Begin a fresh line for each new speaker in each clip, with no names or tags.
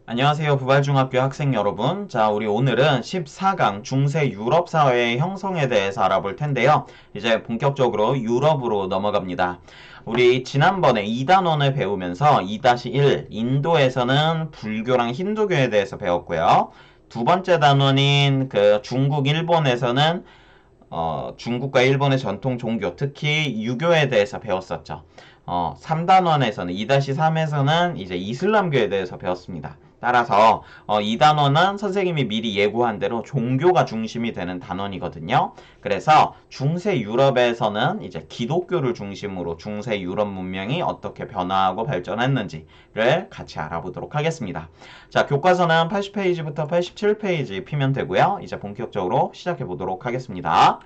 안녕하세요. 부발중학교 학생 여러분. 자, 우리 오늘은 14강 중세 유럽 사회의 형성에 대해서 알아볼 텐데요. 이제 본격적으로 유럽으로 넘어갑니다. 우리 지난번에 2단원을 배우면서 2-1 인도에서는 불교랑 힌두교에 대해서 배웠고요. 두 번째 단원인 중국, 일본에서는 중국과 일본의 전통 종교, 특히 유교에 대해서 배웠었죠. 3단원에서는, 2-3에서는 이제 이슬람교에 대해서 배웠습니다. 따라서 2단원은 선생님이 미리 예고한 대로 종교가 중심이 되는 단원이거든요. 그래서 중세 유럽에서는 이제 기독교를 중심으로 중세 유럽 문명이 어떻게 변화하고 발전했는지를 같이 알아보도록 하겠습니다. 자, 교과서는 80페이지부터 87페이지 피면 되고요. 이제 본격적으로 시작해 보도록 하겠습니다.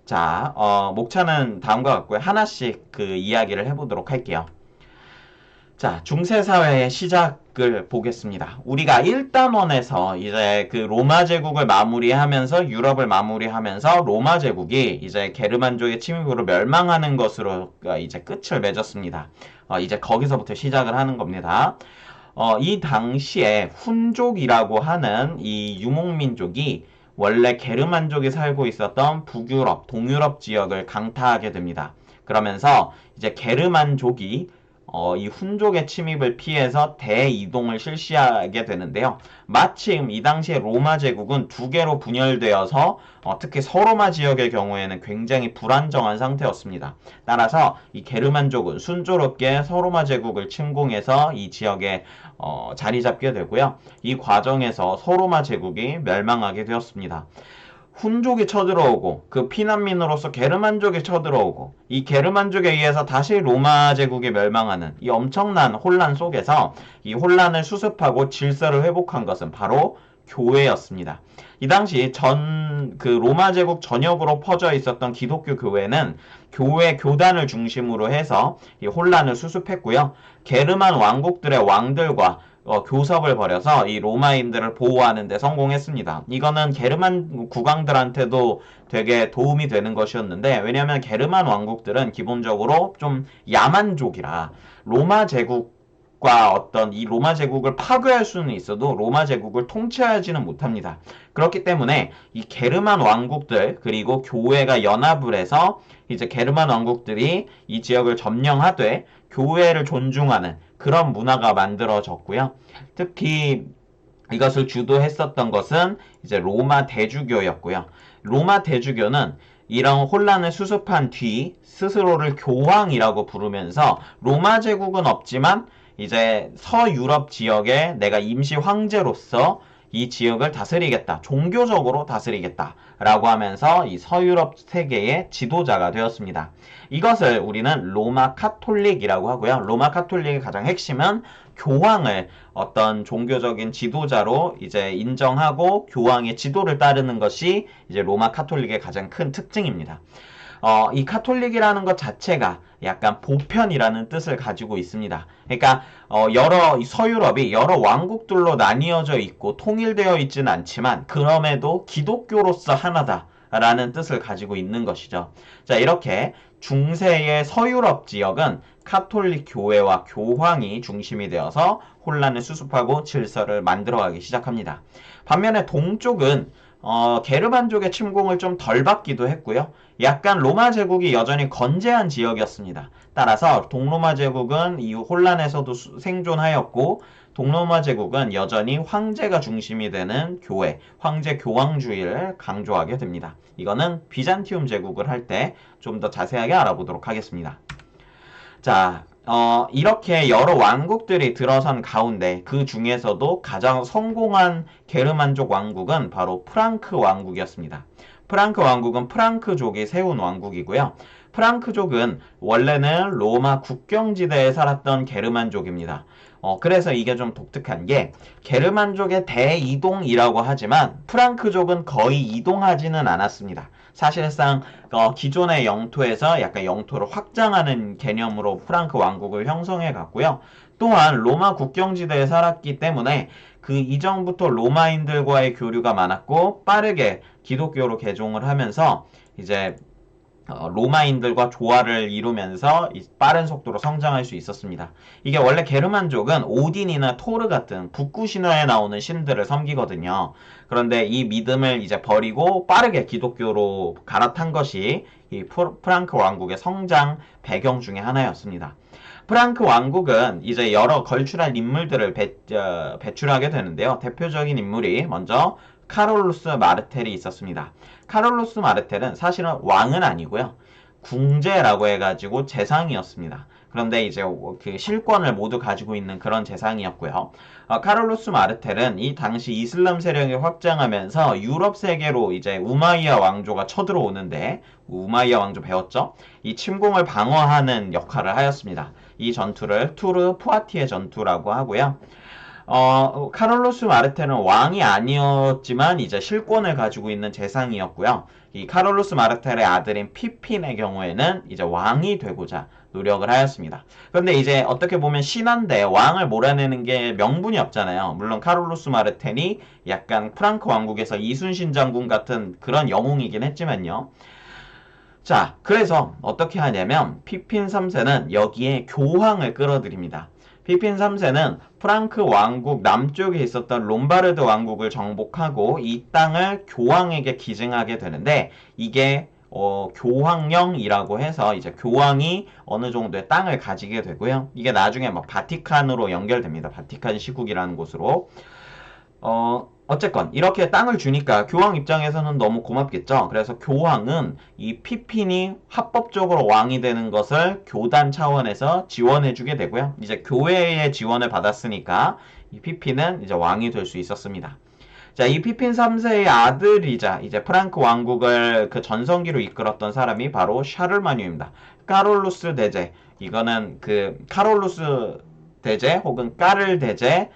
자, 목차는 다음과 같고요. 하나씩 그 이야기를 해보도록 할게요. 자, 중세사회의 시작을 보겠습니다. 우리가 1단원에서 이제 그 로마 제국을 마무리하면서 유럽을 마무리하면서 로마 제국이 이제 게르만족의 침입으로 멸망하는 것으로 이제 끝을 맺었습니다. 이제 거기서부터 시작을 하는 겁니다. 이 당시에 훈족이라고 하는 이 유목민족이 원래 게르만족이 살고 있었던 북유럽, 동유럽 지역을 강타하게 됩니다. 그러면서 이제 게르만족이 이 훈족의 침입을 피해서 대이동을 실시하게 되는데요. 마침 이 당시에 로마 제국은 두 개로 분열되어서 특히 서로마 지역의 경우에는 굉장히 불안정한 상태였습니다. 따라서 이 게르만족은 순조롭게 서로마 제국을 침공해서 이 지역에 자리 잡게 되고요. 이 과정에서 서로마 제국이 멸망하게 되었습니다. 훈족이 쳐들어오고 그 피난민으로서 게르만족이 쳐들어오고 이 게르만족에 의해서 다시 로마 제국이 멸망하는 이 엄청난 혼란 속에서 이 혼란을 수습하고 질서를 회복한 것은 바로 교회였습니다. 이 당시 그 로마 제국 전역으로 퍼져 있었던 기독교 교회는 교회 교단을 중심으로 해서 이 혼란을 수습했고요. 게르만 왕국들의 왕들과 교섭을 벌여서 이 로마인들을 보호하는 데 성공했습니다. 이거는 게르만 국왕들한테도 되게 도움이 되는 것이었는데, 왜냐하면 게르만 왕국들은 기본적으로 좀 야만족이라 로마 제국과 어떤 이 로마 제국을 파괴할 수는 있어도 로마 제국을 통치하지는 못합니다. 그렇기 때문에 이 게르만 왕국들 그리고 교회가 연합을 해서 이제 게르만 왕국들이 이 지역을 점령하되 교회를 존중하는 그런 문화가 만들어졌고요. 특히 이것을 주도했었던 것은 이제 로마 대주교였고요. 로마 대주교는 이런 혼란을 수습한 뒤 스스로를 교황이라고 부르면서 로마 제국은 없지만 이제 서유럽 지역에 내가 임시 황제로서 이 지역을 다스리겠다. 종교적으로 다스리겠다. 라고 하면서 이 서유럽 세계의 지도자가 되었습니다. 이것을 우리는 로마 카톨릭이라고 하고요. 로마 카톨릭의 가장 핵심은 교황을 어떤 종교적인 지도자로 이제 인정하고 교황의 지도를 따르는 것이 이제 로마 카톨릭의 가장 큰 특징입니다. 이 카톨릭이라는 것 자체가 약간 보편이라는 뜻을 가지고 있습니다. 그러니까 서유럽이 여러 왕국들로 나뉘어져 있고 통일되어 있지는 않지만 그럼에도 기독교로서 하나다라는 뜻을 가지고 있는 것이죠. 자, 이렇게 중세의 서유럽 지역은 카톨릭 교회와 교황이 중심이 되어서 혼란을 수습하고 질서를 만들어가기 시작합니다. 반면에 동쪽은 게르만족의 침공을 좀 덜 받기도 했고요. 약간 로마 제국이 여전히 건재한 지역이었습니다. 따라서 동로마 제국은 이 혼란에서도 생존하였고 동로마 제국은 여전히 황제가 중심이 되는 교회, 황제 교황주의를 강조하게 됩니다. 이거는 비잔티움 제국을 할 때 좀 더 자세하게 알아보도록 하겠습니다. 자, 이렇게 여러 왕국들이 들어선 가운데 그 중에서도 가장 성공한 게르만족 왕국은 바로 프랑크 왕국이었습니다. 프랑크 왕국은 프랑크족이 세운 왕국이고요. 프랑크족은 원래는 로마 국경지대에 살았던 게르만족입니다. 그래서 이게 좀 독특한 게 게르만족의 대이동이라고 하지만 프랑크족은 거의 이동하지는 않았습니다. 사실상 기존의 영토에서 약간 영토를 확장하는 개념으로 프랑크 왕국을 형성해 갔고요. 또한 로마 국경지대에 살았기 때문에 그 이전부터 로마인들과의 교류가 많았고 빠르게 기독교로 개종을 하면서 이제 로마인들과 조화를 이루면서 빠른 속도로 성장할 수 있었습니다. 이게 원래 게르만족은 오딘이나 토르 같은 북구 신화에 나오는 신들을 섬기거든요. 그런데 이 믿음을 이제 버리고 빠르게 기독교로 갈아탄 것이 이 프랑크 왕국의 성장 배경 중에 하나였습니다. 프랑크 왕국은 이제 여러 걸출할 인물들을 배출하게 되는데요. 대표적인 인물이 먼저 카롤루스 마르텔이 있었습니다. 카롤루스 마르텔은 사실은 왕은 아니고요. 궁제라고 해가지고 재상이었습니다. 그런데 이제 그 실권을 모두 가지고 있는 그런 재상이었고요. 카롤루스 마르텔은 이 당시 이슬람 세력이 확장하면서 유럽 세계로 이제 우마이야 왕조가 쳐들어오는데 우마이야 왕조 배웠죠? 이 침공을 방어하는 역할을 하였습니다. 이 전투를 투르 푸아티에 전투라고 하고요. 카롤로스 마르텔은 왕이 아니었지만 이제 실권을 가지고 있는 재상이었고요. 이 카롤로스 마르텔의 아들인 피핀의 경우에는 이제 왕이 되고자 노력을 하였습니다. 그런데 이제 어떻게 보면 신한데 왕을 몰아내는 게 명분이 없잖아요. 물론 카롤로스 마르텔이 약간 프랑크 왕국에서 이순신 장군 같은 그런 영웅이긴 했지만요. 자, 그래서 어떻게 하냐면 피핀 3세는 여기에 교황을 끌어들입니다. 피핀 3세는 프랑크 왕국 남쪽에 있었던 롬바르드 왕국을 정복하고 이 땅을 교황에게 기증하게 되는데 이게 교황령이라고 해서 이제 교황이 어느 정도의 땅을 가지게 되고요. 이게 나중에 막 바티칸으로 연결됩니다. 바티칸 시국이라는 곳으로. 어쨌건 이렇게 땅을 주니까 교황 입장에서는 너무 고맙겠죠. 그래서 교황은 이 피핀이 합법적으로 왕이 되는 것을 교단 차원에서 지원해주게 되고요. 이제 교회의 지원을 받았으니까 이 피핀은 이제 왕이 될 수 있었습니다. 자, 이 피핀 3세의 아들이자 이제 프랑크 왕국을 그 전성기로 이끌었던 사람이 바로 샤를마뉴입니다. 카롤루스 대제. 이거는 그 카롤루스 대제 혹은 까를 대제,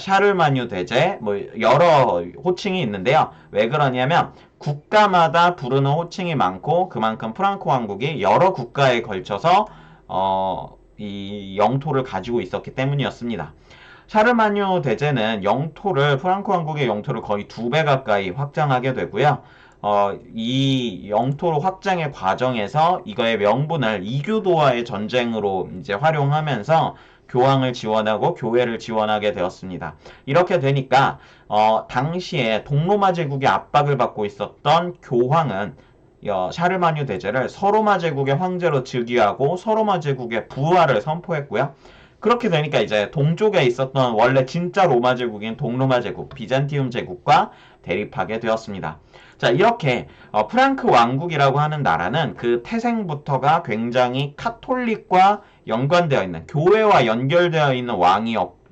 샤를마뉴 대제, 뭐 여러 호칭이 있는데요. 왜 그러냐면 국가마다 부르는 호칭이 많고 그만큼 프랑크 왕국이 여러 국가에 걸쳐서 이 영토를 가지고 있었기 때문이었습니다. 샤르마뉴 대제는 프랑크 왕국의 영토를 거의 2배 가까이 확장하게 되고요. 이 영토 확장의 과정에서 이거의 명분을 이교도와의 전쟁으로 이제 활용하면서 교황을 지원하고 교회를 지원하게 되었습니다. 이렇게 되니까 당시에 동로마 제국의 압박을 받고 있었던 교황은 샤르마뉴 대제를 서로마 제국의 황제로 즉위하고 서로마 제국의 부활을 선포했고요. 그렇게 되니까 이제 동쪽에 있었던 원래 진짜 로마 제국인 동로마 제국, 비잔티움 제국과 대립하게 되었습니다. 자, 이렇게 프랑크 왕국이라고 하는 나라는 그 태생부터가 굉장히 카톨릭과 연관되어 있는, 교회와 연결되어 있는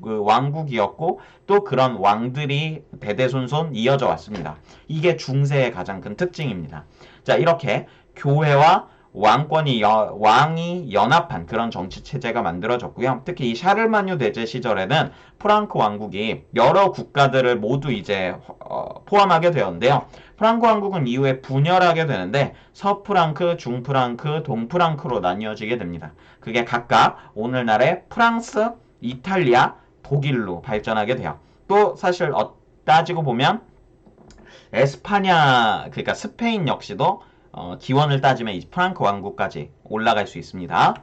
왕국이었고 또 그런 왕들이 대대손손 이어져 왔습니다. 이게 중세의 가장 큰 특징입니다. 자, 이렇게 교회와 왕이 연합한 그런 정치 체제가 만들어졌고요. 특히 이 샤를마뉴 대제 시절에는 프랑크 왕국이 여러 국가들을 모두 이제 포함하게 되었는데요. 프랑크 왕국은 이후에 분열하게 되는데 서프랑크, 중프랑크, 동프랑크로 나뉘어지게 됩니다. 그게 각각 오늘날의 프랑스, 이탈리아, 독일로 발전하게 돼요. 또 사실 따지고 보면 에스파냐, 그러니까 스페인 역시도 기원을 따지면 이 프랑크 왕국까지 올라갈 수 있습니다.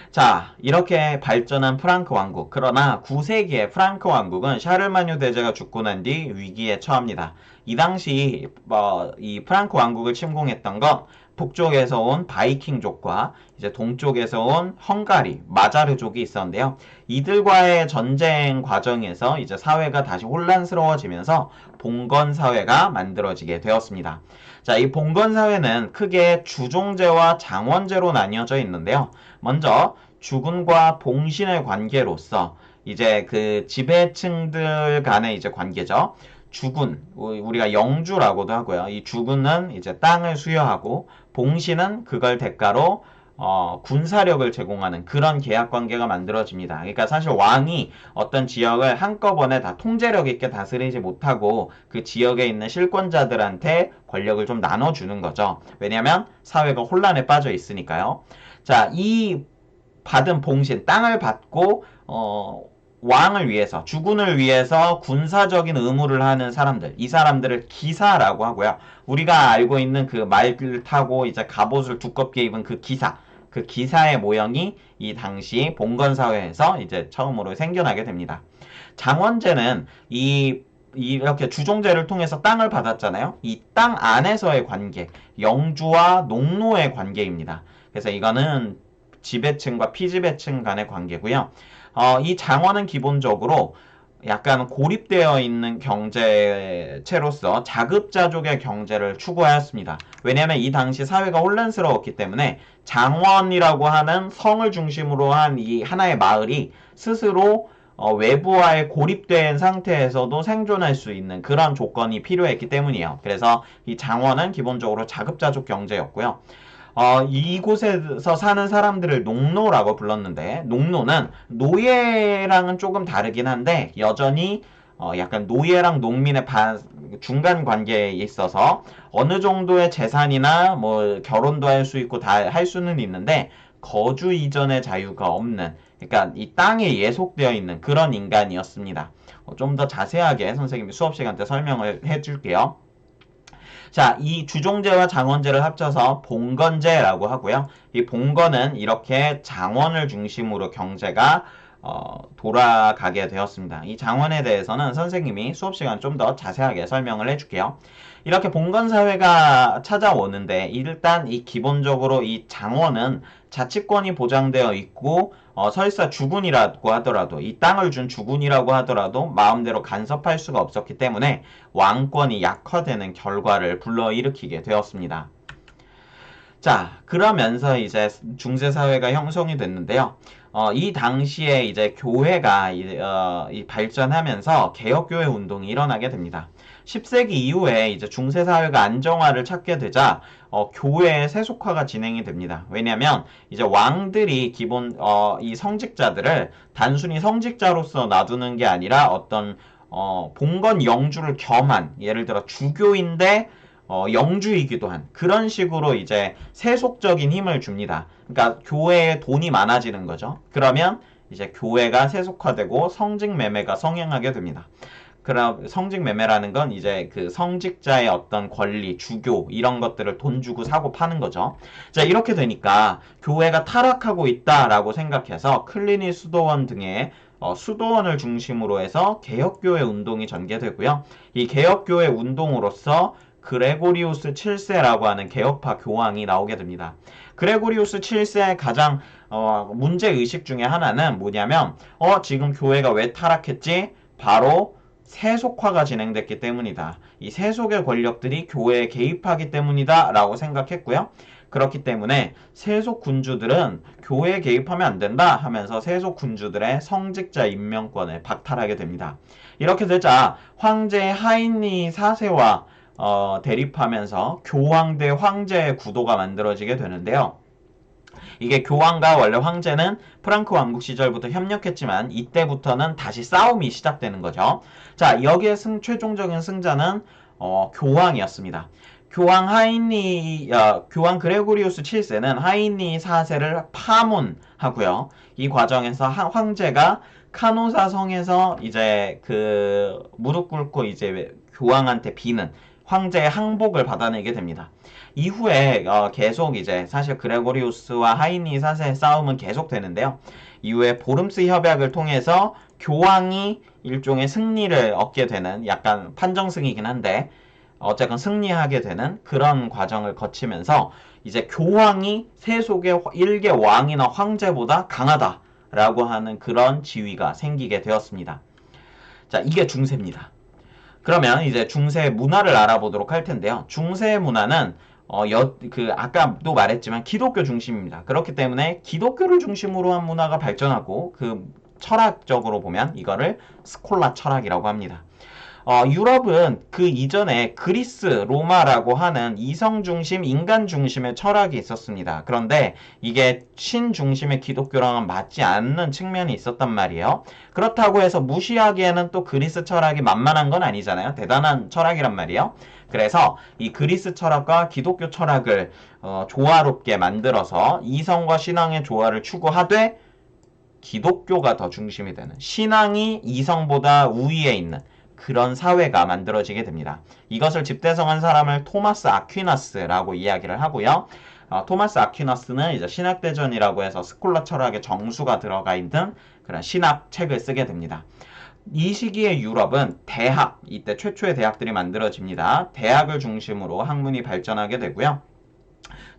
자, 이렇게 발전한 프랑크 왕국. 그러나 9세기의 프랑크 왕국은 샤를마뉴 대제가 죽고 난 뒤 위기에 처합니다. 이 당시 이 프랑크 왕국을 침공했던 건 북쪽에서 온 바이킹족과 이제 동쪽에서 온 헝가리, 마자르족이 있었는데요. 이들과의 전쟁 과정에서 이제 사회가 다시 혼란스러워지면서 봉건 사회가 만들어지게 되었습니다. 자, 이 봉건 사회는 크게 주종제와 장원제로 나뉘어져 있는데요. 먼저 주군과 봉신의 관계로서 이제 그 지배층들 간의 이제 관계죠. 주군, 우리가 영주라고도 하고요. 이 주군은 이제 땅을 수여하고 봉신은 그걸 대가로 군사력을 제공하는 그런 계약 관계가 만들어집니다. 그러니까 사실 왕이 어떤 지역을 한꺼번에 다 통제력 있게 다스리지 못하고 그 지역에 있는 실권자들한테 권력을 좀 나눠주는 거죠. 왜냐하면 사회가 혼란에 빠져 있으니까요. 자, 이 받은 봉신, 땅을 받고 왕을 위해서, 주군을 위해서 군사적인 의무를 하는 사람들, 이 사람들을 기사라고 하고요. 우리가 알고 있는 그 말을 타고 이제 갑옷을 두껍게 입은 그 기사, 그 기사의 모형이 이 당시 봉건사회에서 이제 처음으로 생겨나게 됩니다. 장원제는 이렇게 주종제를 통해서 땅을 받았잖아요. 이 땅 안에서의 관계, 영주와 농노의 관계입니다. 그래서 이거는 지배층과 피지배층 간의 관계고요. 이 장원은 기본적으로 약간 고립되어 있는 경제체로서 자급자족의 경제를 추구하였습니다. 왜냐하면 이 당시 사회가 혼란스러웠기 때문에 장원이라고 하는 성을 중심으로 한 이 하나의 마을이 스스로 외부와의 고립된 상태에서도 생존할 수 있는 그런 조건이 필요했기 때문이에요. 그래서 이 장원은 기본적으로 자급자족 경제였고요. 이곳에서 사는 사람들을 농노라고 불렀는데, 농노는 노예랑은 조금 다르긴 한데 여전히 약간 노예랑 농민의 중간 관계에 있어서 어느 정도의 재산이나 뭐 결혼도 할 수 있고 다 할 수는 있는데 거주 이전의 자유가 없는, 그러니까 이 땅에 예속되어 있는 그런 인간이었습니다. 좀 더 자세하게 선생님이 수업 시간 때 설명을 해줄게요. 자, 이 주종제와 장원제를 합쳐서 봉건제라고 하고요. 이 봉건은 이렇게 장원을 중심으로 경제가 돌아가게 되었습니다. 이 장원에 대해서는 선생님이 수업 시간 좀 더 자세하게 설명을 해줄게요. 이렇게 봉건사회가 찾아오는데 일단 이 기본적으로 이 장원은 자치권이 보장되어 있고 설사 주군이라고 하더라도, 이 땅을 준 주군이라고 하더라도 마음대로 간섭할 수가 없었기 때문에 왕권이 약화되는 결과를 불러일으키게 되었습니다. 자, 그러면서 이제 중세사회가 형성이 됐는데요. 이 당시에 이제 교회가 발전하면서 개혁교회 운동이 일어나게 됩니다. 10세기 이후에 이제 중세사회가 안정화를 찾게 되자 교회의 세속화가 진행이 됩니다. 왜냐하면 이제 왕들이 이 성직자들을 단순히 성직자로서 놔두는 게 아니라 어떤 봉건 영주를 겸한, 예를 들어 주교인데 영주이기도 한 그런 식으로 이제 세속적인 힘을 줍니다. 그러니까 교회에 돈이 많아지는 거죠. 그러면 이제 교회가 세속화되고 성직 매매가 성행하게 됩니다. 그럼 성직 매매라는 건 이제 그 성직자의 어떤 권리, 주교 이런 것들을 돈 주고 사고 파는 거죠. 자, 이렇게 되니까 교회가 타락하고 있다라고 생각해서 클리니 수도원 등의 수도원을 중심으로 해서 개혁교회 운동이 전개되고요. 이 개혁교회 운동으로서 그레고리우스 7세라고 하는 개혁파 교황이 나오게 됩니다. 그레고리우스 7세의 가장 문제의식 중에 하나는 뭐냐면 지금 교회가 왜 타락했지? 바로 세속화가 진행됐기 때문이다. 이 세속의 권력들이 교회에 개입하기 때문이다 라고 생각했고요. 그렇기 때문에 세속 군주들은 교회에 개입하면 안 된다 하면서 세속 군주들의 성직자 임명권을 박탈하게 됩니다. 이렇게 되자 황제 하인리 4세와 대립하면서 교황 대 황제의 구도가 만들어지게 되는데요. 이게 교황과 원래 황제는 프랑크 왕국 시절부터 협력했지만 이때부터는 다시 싸움이 시작되는 거죠. 자, 여기에 최종적인 승자는 교황이었습니다. 교황 그레고리우스 7세는 하인리 4세를 파문하고요. 이 과정에서 황제가 카노사 성에서 이제 그 무릎 꿇고 이제 교황한테 비는 황제의 항복을 받아내게 됩니다. 이후에 계속 이제 사실 그레고리우스와 하인리 4세의 싸움은 계속되는데요. 이후에 보름스 협약을 통해서 교황이 일종의 승리를 얻게 되는, 약간 판정승이긴 한데 어쨌건 승리하게 되는 그런 과정을 거치면서 이제 교황이 세속의 일개 왕이나 황제보다 강하다라고 하는 그런 지위가 생기게 되었습니다. 자, 이게 중세입니다. 그러면 이제 중세 문화를 알아보도록 할 텐데요. 중세 문화는 아까도 말했지만 기독교 중심입니다. 그렇기 때문에 기독교를 중심으로 한 문화가 발전하고, 그 철학적으로 보면 이거를 스콜라 철학이라고 합니다. 유럽은 그 이전에 그리스, 로마라고 하는 이성 중심, 인간 중심의 철학이 있었습니다. 그런데 이게 신 중심의 기독교랑은 맞지 않는 측면이 있었단 말이에요. 그렇다고 해서 무시하기에는 또 그리스 철학이 만만한 건 아니잖아요. 대단한 철학이란 말이에요. 그래서 이 그리스 철학과 기독교 철학을 조화롭게 만들어서 이성과 신앙의 조화를 추구하되 기독교가 더 중심이 되는, 신앙이 이성보다 우위에 있는 그런 사회가 만들어지게 됩니다. 이것을 집대성한 사람을 토마스 아퀴나스라고 이야기를 하고요. 토마스 아퀴나스는 이제 신학대전이라고 해서 스콜라 철학의 정수가 들어가 있는 그런 신학 책을 쓰게 됩니다. 이 시기의 유럽은 대학, 이때 최초의 대학들이 만들어집니다. 대학을 중심으로 학문이 발전하게 되고요.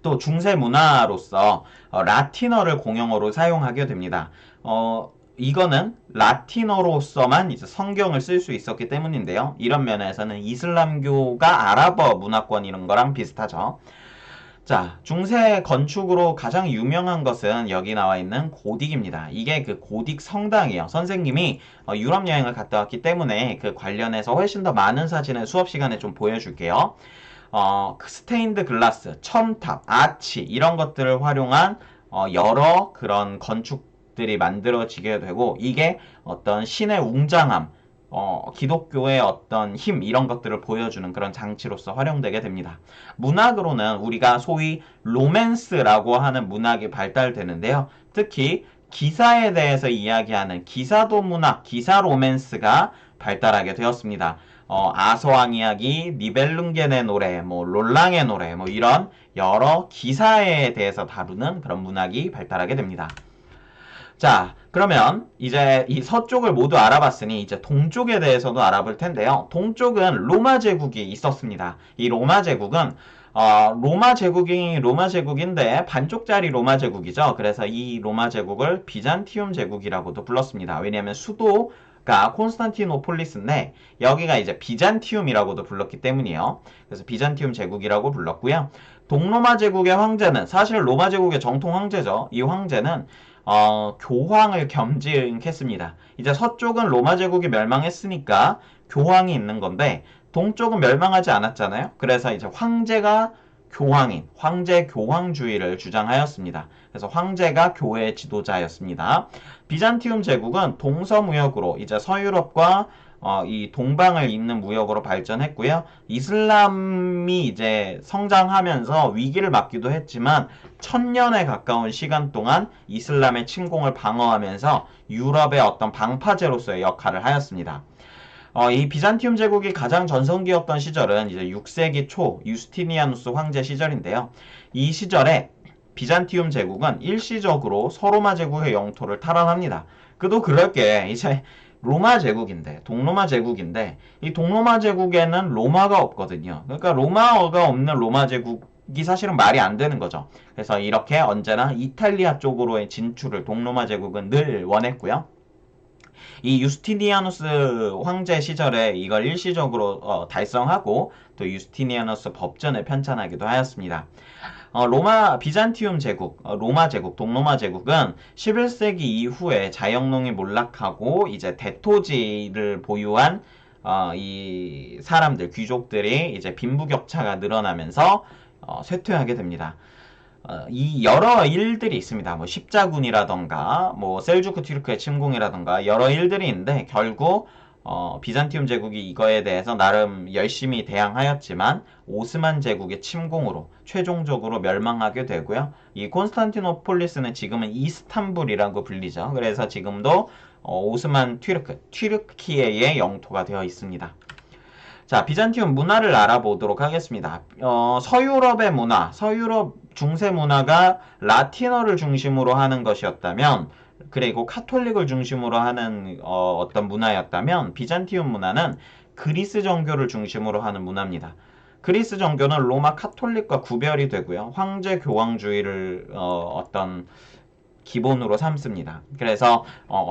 또 중세 문화로서 라틴어를 공용어로 사용하게 됩니다. 이거는 라틴어로서만 이제 성경을 쓸 수 있었기 때문인데요. 이런 면에서는 이슬람교가 아랍어 문화권 이런 거랑 비슷하죠. 자, 중세 건축으로 가장 유명한 것은 여기 나와 있는 고딕입니다. 이게 그 고딕 성당이에요. 선생님이 유럽 여행을 갔다 왔기 때문에 그 관련해서 훨씬 더 많은 사진을 수업 시간에 좀 보여줄게요. 그 스테인드 글라스, 첨탑, 아치 이런 것들을 활용한 여러 그런 건축들이 만들어지게 되고, 이게 어떤 신의 웅장함, 기독교의 어떤 힘 이런 것들을 보여주는 그런 장치로서 활용되게 됩니다. 문학으로는 우리가 소위 로맨스라고 하는 문학이 발달되는데요. 특히 기사에 대해서 이야기하는 기사도 문학, 기사 로맨스가 발달하게 되었습니다. 아서왕 이야기, 니벨룽겐의 노래, 뭐 롤랑의 노래, 뭐 이런 여러 기사에 대해서 다루는 그런 문학이 발달하게 됩니다. 자, 그러면 이제 이 서쪽을 모두 알아봤으니 이제 동쪽에 대해서도 알아볼 텐데요. 동쪽은 로마 제국이 있었습니다. 이 로마 제국은 로마 제국이 로마 제국인데 반쪽짜리 로마 제국이죠. 그래서 이 로마 제국을 비잔티움 제국이라고도 불렀습니다. 왜냐하면 수도가 콘스탄티노폴리스인데 여기가 이제 비잔티움이라고도 불렀기 때문이에요. 그래서 비잔티움 제국이라고 불렀고요. 동로마 제국의 황제는 사실 로마 제국의 정통 황제죠. 이 황제는 교황을 겸직했습니다. 이제 서쪽은 로마 제국이 멸망했으니까 교황이 있는 건데 동쪽은 멸망하지 않았잖아요. 그래서 이제 황제가 교황인 황제 교황주의를 주장하였습니다. 그래서 황제가 교회의 지도자였습니다. 비잔티움 제국은 동서무역으로 이제 서유럽과 이 동방을 잇는 무역으로 발전했고요. 이슬람이 이제 성장하면서 위기를 맞기도 했지만 1000년에 가까운 시간 동안 이슬람의 침공을 방어하면서 유럽의 어떤 방파제로서의 역할을 하였습니다. 이 비잔티움 제국이 가장 전성기였던 시절은 이제 6세기 초 유스티니아누스 황제 시절인데요. 이 시절에 비잔티움 제국은 일시적으로 서로마 제국의 영토를 탈환합니다. 그도 그럴 게 이제 로마 제국인데, 동로마 제국인데, 이 동로마 제국에는 로마가 없거든요. 그러니까 로마어가 없는 로마 제국이 사실은 말이 안 되는 거죠. 그래서 이렇게 언제나 이탈리아 쪽으로의 진출을 동로마 제국은 늘 원했고요. 이 유스티니아누스 황제 시절에 이걸 일시적으로 달성하고 또 유스티니아누스 법전을 편찬하기도 하였습니다. 비잔티움 제국, 로마 제국, 동로마 제국은 11세기 이후에 자영농이 몰락하고 이제 대토지를 보유한 이 사람들, 귀족들이 이제 빈부격차가 늘어나면서 쇠퇴하게 됩니다. 이 여러 일들이 있습니다. 뭐 십자군이라던가, 뭐 셀주크 튀르크의 침공이라던가 여러 일들이 있는데 결국 비잔티움 제국이 이거에 대해서 나름 열심히 대항하였지만 오스만 제국의 침공으로 최종적으로 멸망하게 되고요. 이 콘스탄티노폴리스는 지금은 이스탄불이라고 불리죠. 그래서 지금도 오스만 튀르키예의 영토가 되어 있습니다. 자, 비잔티움 문화를 알아보도록 하겠습니다. 서유럽의 문화, 서유럽 중세 문화가 라틴어를 중심으로 하는 것이었다면, 그리고 카톨릭을 중심으로 하는 어떤 문화였다면, 비잔티움 문화는 그리스 정교를 중심으로 하는 문화입니다. 그리스 정교는 로마 카톨릭과 구별이 되고요. 황제 교황주의를 어떤 기본으로 삼습니다. 그래서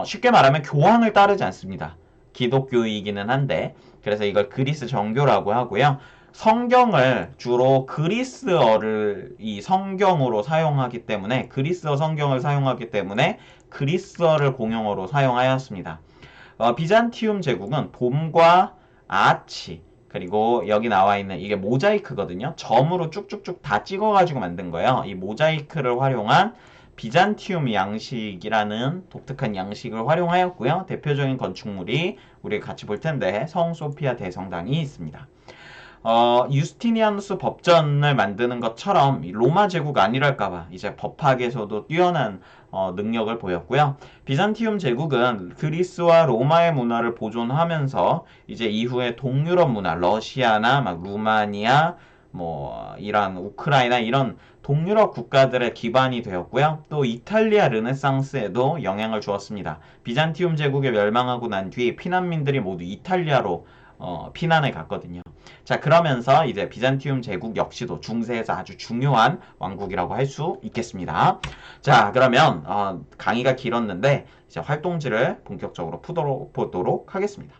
쉽게 말하면 교황을 따르지 않습니다. 기독교이기는 한데, 그래서 이걸 그리스 정교라고 하고요. 성경을 주로 그리스어를 이 성경으로 사용하기 때문에, 그리스어 성경을 사용하기 때문에 그리스어를 공용어로 사용하였습니다. 비잔티움 제국은 돔과 아치, 그리고 여기 나와 있는 이게 모자이크거든요. 점으로 쭉쭉쭉 다 찍어가지고 만든 거예요. 이 모자이크를 활용한 비잔티움 양식이라는 독특한 양식을 활용하였고요. 대표적인 건축물이 우리가 같이 볼 텐데 성 소피아 대성당이 있습니다. 유스티니아누스 법전을 만드는 것처럼 이 로마 제국 아니랄까봐 이제 법학에서도 뛰어난 능력을 보였고요. 비잔티움 제국은 그리스와 로마의 문화를 보존하면서 이제 이후에 동유럽 문화, 러시아나 막 루마니아, 뭐 이란, 우크라이나 이런 동유럽 국가들의 기반이 되었고요. 또 이탈리아 르네상스에도 영향을 주었습니다. 비잔티움 제국이 멸망하고 난 뒤 피난민들이 모두 이탈리아로 피난을 갔거든요. 자, 그러면서 이제 비잔티움 제국 역시도 중세에서 아주 중요한 왕국이라고 할 수 있겠습니다. 자, 그러면 강의가 길었는데 이제 활동지를 본격적으로 보도록 하겠습니다.